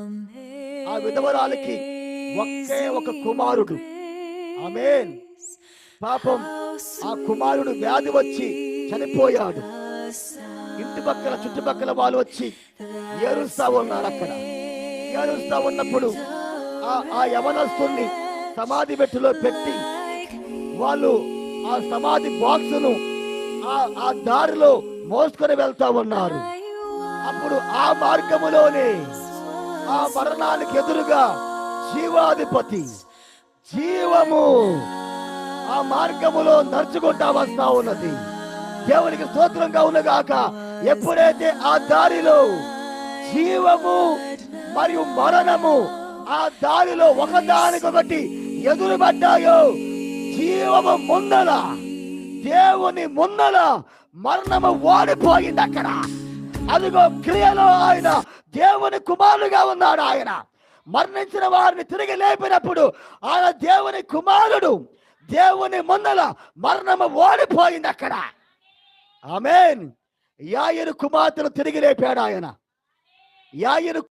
ఆ విధవరాలికి ఒకే ఒక కుమారుడు. ఆమేన్. పాపం ఆ కుమారుడు వ్యాధి వచ్చి చనిపోయాడు. ఇంటి పక్కల చుట్టుపక్కల వాళ్ళు వచ్చి ఏడుస్తా ఉన్నారు. అక్కడ ఏడుస్తా ఉన్నప్పుడు ఆ యవనస్తుని సమాధి బెట్టులో పెట్టి వాళ్ళు ఆ సమాధి బాక్సును ఆ దారిలో మోసుకొని వెళ్తా ఉన్నారు. అప్పుడు ఆ మార్గములోనే ఆ మరణానికి ఎదురుగా జీవాధిపతి జీవము ఆ మార్గములో నడుచుకుంటా వస్తా ఉన్నది. దేవునికి స్తోత్రంగా ఉన్నగాక. ఎప్పుడైతే ఆ దారిలో జీవము మరియు మరణము ఆ దారిలో ఒకదానికొకటి ఎదురుపడ్డాయో, జీవము ముందల దేవుని ముందల మరణము ఓడిపోయింది. అక్కడ అదిగో క్రియలో ఆయన దేవుని కుమారుడుగా ఉన్నాడు. ఆయన మరణించిన వారిని తిరిగి లేపినప్పుడు ఆయన దేవుని కుమారుడు. దేవుని ముందల మరణము ఓడిపోయింది అక్కడ. ఆమేన్. యాయిరు కుమార్తెను తిరిగి లేపాడు ఆయన. యాయిరు